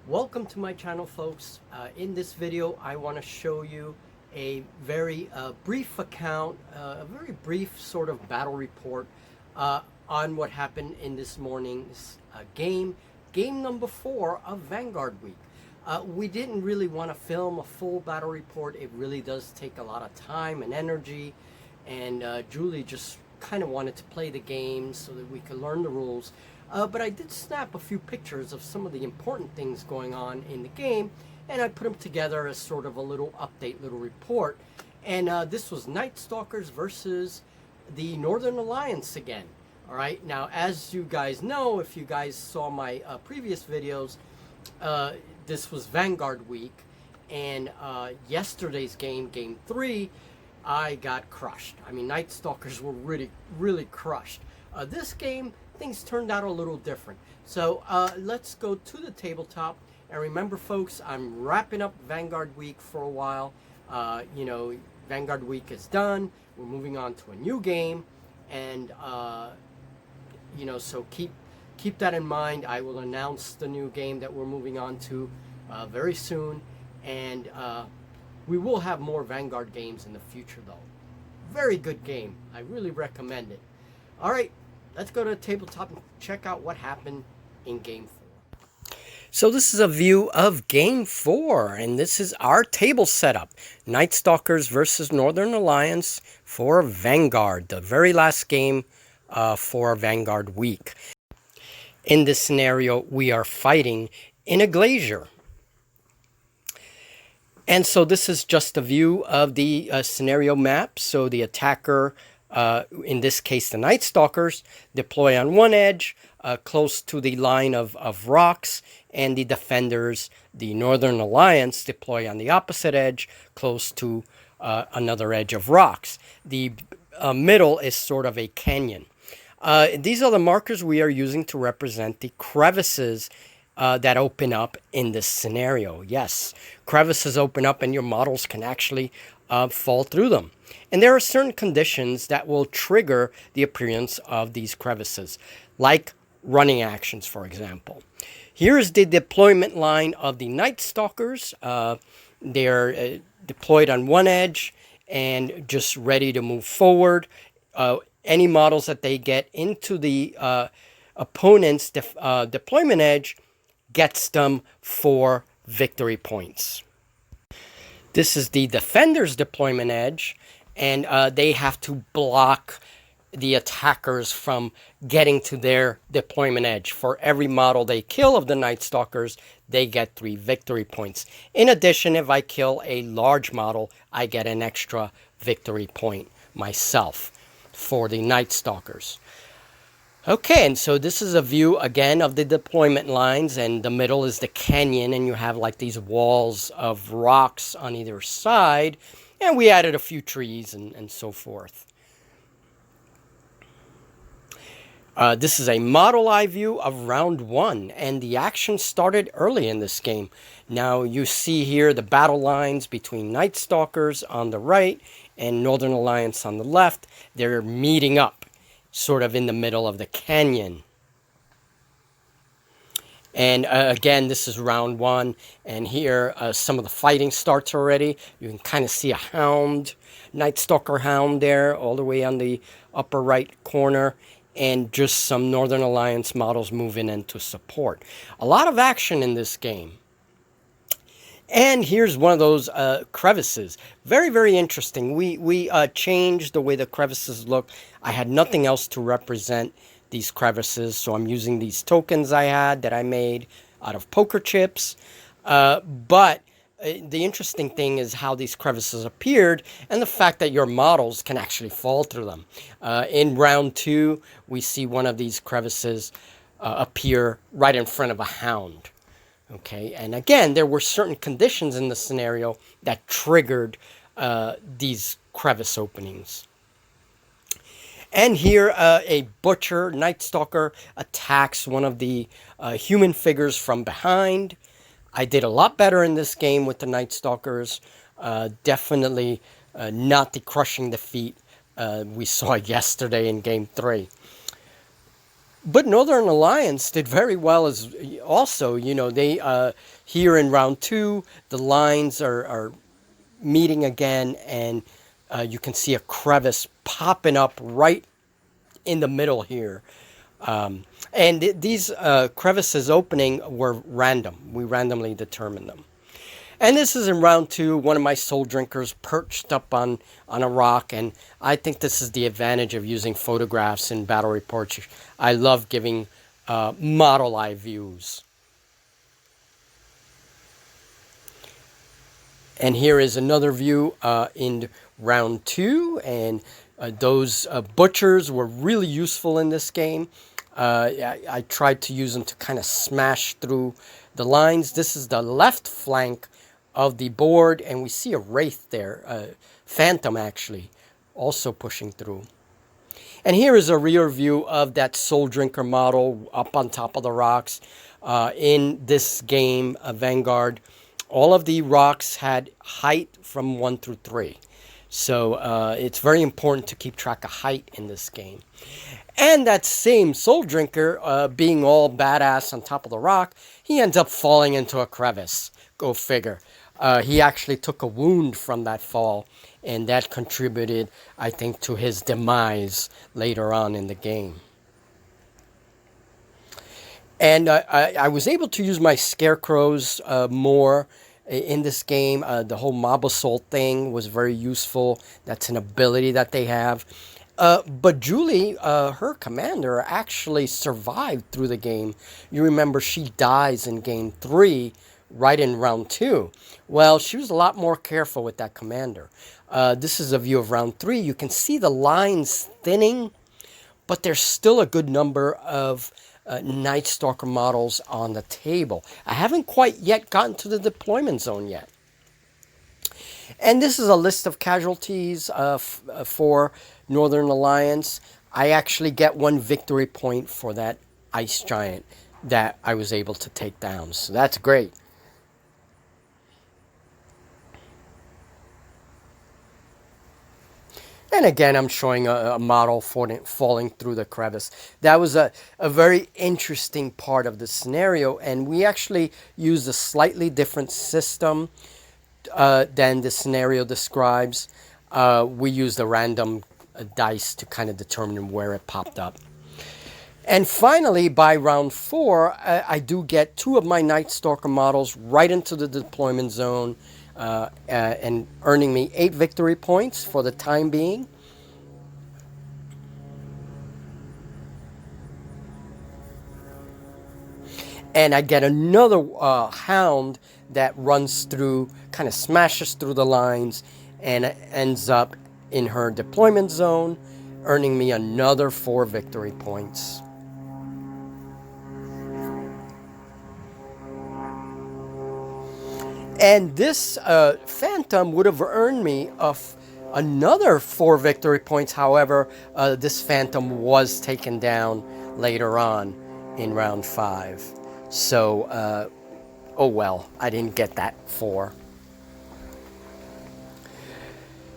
Welcome to my channel, folks. In this video I want to show you a very brief account, a very brief sort of battle report on what happened in this morning's game number 4 of Vanguard Week. We didn't really want to film a full battle report. It really does take a lot of time and energy, and Julie just kind of wanted to play the game so that we could learn the rules. But I did snap a few pictures of some of the important things going on in the game, and I put them together as sort of a little update, little report. And this was Night Stalkers versus the Northern Alliance again. All right, now as you guys know, if you guys saw my previous videos, this was Vanguard Week, and yesterday's game, Game 3, I got crushed. I mean, Night Stalkers were really crushed. This game, things turned out a little different. So let's go to the tabletop. And remember, folks, I'm wrapping up Vanguard Week for a while. Vanguard Week is done. We're moving on to a new game. And, so keep that in mind. I will announce the new game that we're moving on to very soon. And we will have more Vanguard games in the future, though. Very good game. I really recommend it. All right, let's go to the tabletop and check out what happened in Game 4. So this is a view of Game 4, and this is our table setup. Night Stalkers versus Northern Alliance for Vanguard, the very last game for Vanguard Week. In this scenario, we are fighting in a glacier. And so this is just a view of the scenario map. So the attacker, in this case the Night Stalkers, deploy on one edge, close to the line of rocks, and the defenders, the Northern Alliance, deploy on the opposite edge, close to another edge of rocks. The middle is sort of a canyon. These are the markers we are using to represent the crevices that open up in this scenario. Yes, crevices open up and your models can actually fall through them. And there are certain conditions that will trigger the appearance of these crevices, like running actions, for example. Here is the deployment line of the Night Stalkers. They're deployed on one edge and just ready to move forward. Any models that they get into the opponent's deployment edge gets them 4 victory points. This is the defender's deployment edge, and they have to block the attackers from getting to their deployment edge. For every model they kill of the Night Stalkers, they get 3 victory points. In addition, if I kill a large model, I get an extra victory point myself for the Night Stalkers. Okay, and so this is a view again of the deployment lines, and the middle is the canyon, and you have like these walls of rocks on either side, and we added a few trees and so forth. This is a model eye view of round 1, and the action started early in this game. Now you see here the battle lines between Night Stalkers on the right and Northern Alliance on the left. They're meeting up sort of in the middle of the canyon. And again, this is round 1, and here some of the fighting starts already. You can kind of see a hound, Night Stalker hound there, all the way on the upper right corner, and just some Northern Alliance models moving into support. A lot of action in this game. And here's one of those crevices. Very, very interesting. We changed the way the crevices look. I had nothing else to represent these crevices, so I'm using these tokens I had that I made out of poker chips. But the interesting thing is how these crevices appeared and the fact that your models can actually fall through them. In round 2, we see one of these crevices appear right in front of a hound. Okay, and again, there were certain conditions in the scenario that triggered these crevice openings. And here, a butcher, Night Stalker, attacks one of the human figures from behind. I did a lot better in this game with the Night Stalkers. Definitely not the crushing defeat we saw yesterday in Game 3. But Northern Alliance did very well as also. They here in round two, the lines are meeting again, and you can see a crevice popping up right in the middle here. And these crevices opening were random. We randomly determined them. And this is in round two. One of my soul drinkers perched up on a rock. And I think this is the advantage of using photographs in battle reports. I love giving model eye views. And here is another view in round two. And those butchers were really useful in this game. I tried to use them to kind of smash through the lines. This is the left flank of the board, and we see a wraith there, phantom actually, also pushing through. And here is a rear view of that soul drinker model up on top of the rocks. In this game, Vanguard, all of the rocks had height from 1 through 3. So it's very important to keep track of height in this game. And that same soul drinker, being all badass on top of the rock, he ends up falling into a crevice. Go figure. He actually took a wound from that fall, and that contributed, I think, to his demise later on in the game. And I was able to use my scarecrows more in this game. The whole mob assault thing was very useful. That's an ability that they have. But Julie, her commander, actually survived through the game. You remember she dies in game 3, right in round 2. Well, she was a lot more careful with that commander. This is a view of round 3. You can see the lines thinning, but there's still a good number of Night Stalker models on the table. I haven't quite yet gotten to the deployment zone yet. And this is a list of casualties for Northern Alliance. I actually get 1 victory point for that ice giant that I was able to take down. So that's great. And again, I'm showing a model falling through the crevice. That was a very interesting part of the scenario. And we actually used a slightly different system than the scenario describes. We used a random dice to kind of determine where it popped up. And finally, by round 4, I do get 2 of my Night Stalker models right into the deployment zone and earning me 8 victory points for the time being. And I get another hound that runs through, kind of smashes through the lines, and ends up in her deployment zone, earning me another 4 victory points. And this phantom would have earned me another 4 victory points. However, this phantom was taken down later on in round 5. So, oh well, I didn't get that 4.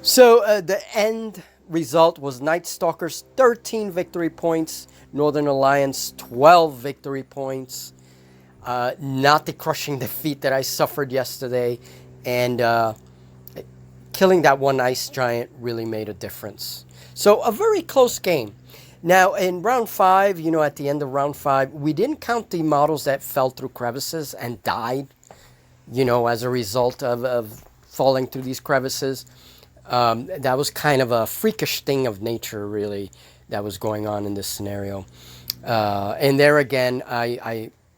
So the end result was Night Stalkers 13 victory points, Northern Alliance 12 victory points. Not the crushing defeat that I suffered yesterday, and killing that 1 ice giant really made a difference. So a very close game. Now in round 5, at the end of round 5, we didn't count the models that fell through crevices and died, as a result of falling through these crevices. That was kind of a freakish thing of nature, really, that was going on in this scenario. And there again,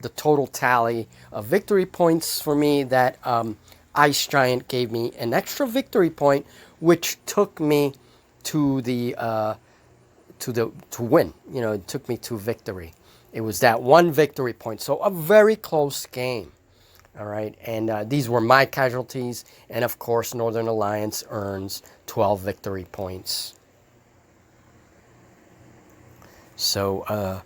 the total tally of victory points for me, that ice giant gave me an extra victory point, which took me to win. It took me to victory. It was that 1 victory point. So a very close game. All right, and these were my casualties, and of course Northern Alliance earns 12 victory points. So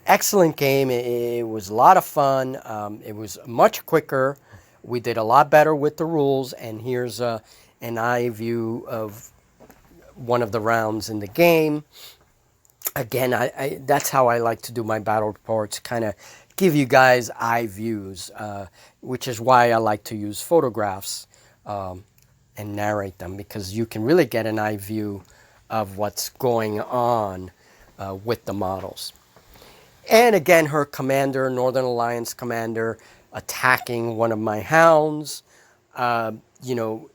excellent game. It was a lot of fun. It was much quicker. We did a lot better with the rules, and here's an eye view of one of the rounds in the game. Again, that's how I like to do my battle reports, kind of give you guys eye views, which is why I like to use photographs and narrate them, because you can really get an eye view of what's going on with the models. And again, her commander, Northern Alliance commander, attacking one of my hounds. You know,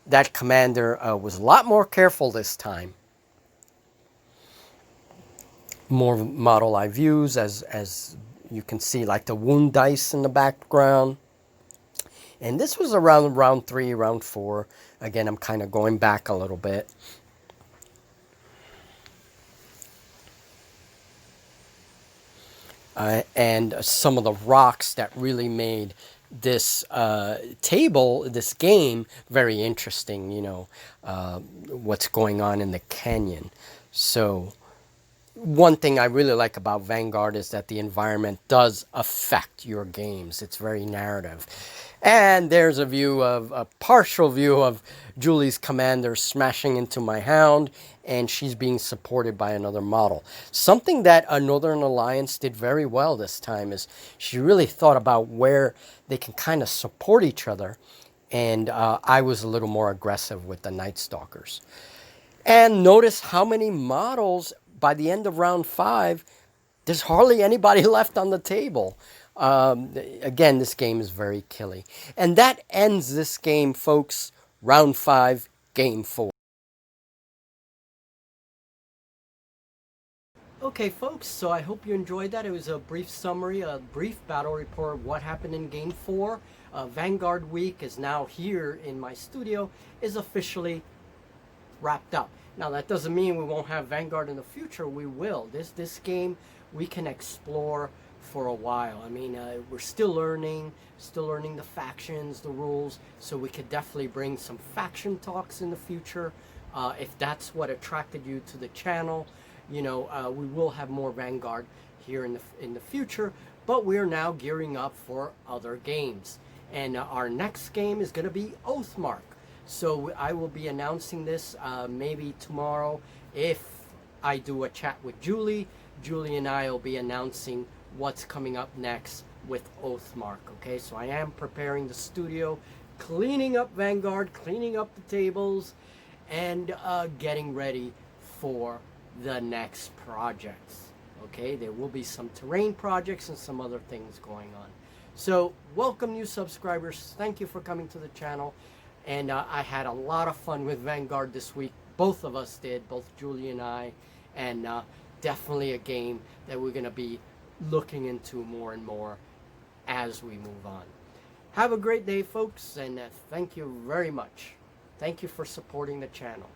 that commander was a lot more careful this time. More model eye views, as you can see, like the wound dice in the background. And this was around round 3, round 4. Again, I'm kind of going back a little bit. And some of the rocks that really made this this game, very interesting, you know, what's going on in the canyon. So one thing I really like about Vanguard is that the environment does affect your games. It's very narrative. And there's a partial view of Julie's commander smashing into my hound, and she's being supported by another model. Something that Northern Alliance did very well this time is she really thought about where they can kind of support each other, and I was a little more aggressive with the Night Stalkers. And notice how many models by the end of round 5, there's hardly anybody left on the table. Again, this game is very killy. And that ends this game, folks. Round 5, game 4. Okay, folks, so I hope you enjoyed that. It was a brief summary, a brief battle report of what happened in game 4. Vanguard Week is now here in my studio, is officially wrapped up. Now that doesn't mean we won't have Vanguard in the future. We will. This game we can explore for a while. I mean, we're still learning the factions, the rules. So we could definitely bring some faction talks in the future. If that's what attracted you to the channel, you know, we will have more Vanguard here in the future. But we're now gearing up for other games, and our next game is going to be Oathmark. So I will be announcing this maybe tomorrow. If I do a chat with Julie, Julie and I will be announcing what's coming up next with Oathmark. Okay, so I am preparing the studio, cleaning up Vanguard, cleaning up the tables, and getting ready for the next projects. Okay, there will be some terrain projects and some other things going on. So welcome new subscribers. Thank you for coming to the channel. And I had a lot of fun with Vanguard this week. Both of us did, both Julie and I. And definitely a game that we're going to be looking into more and more as we move on. Have a great day, folks, and thank you very much. Thank you for supporting the channel.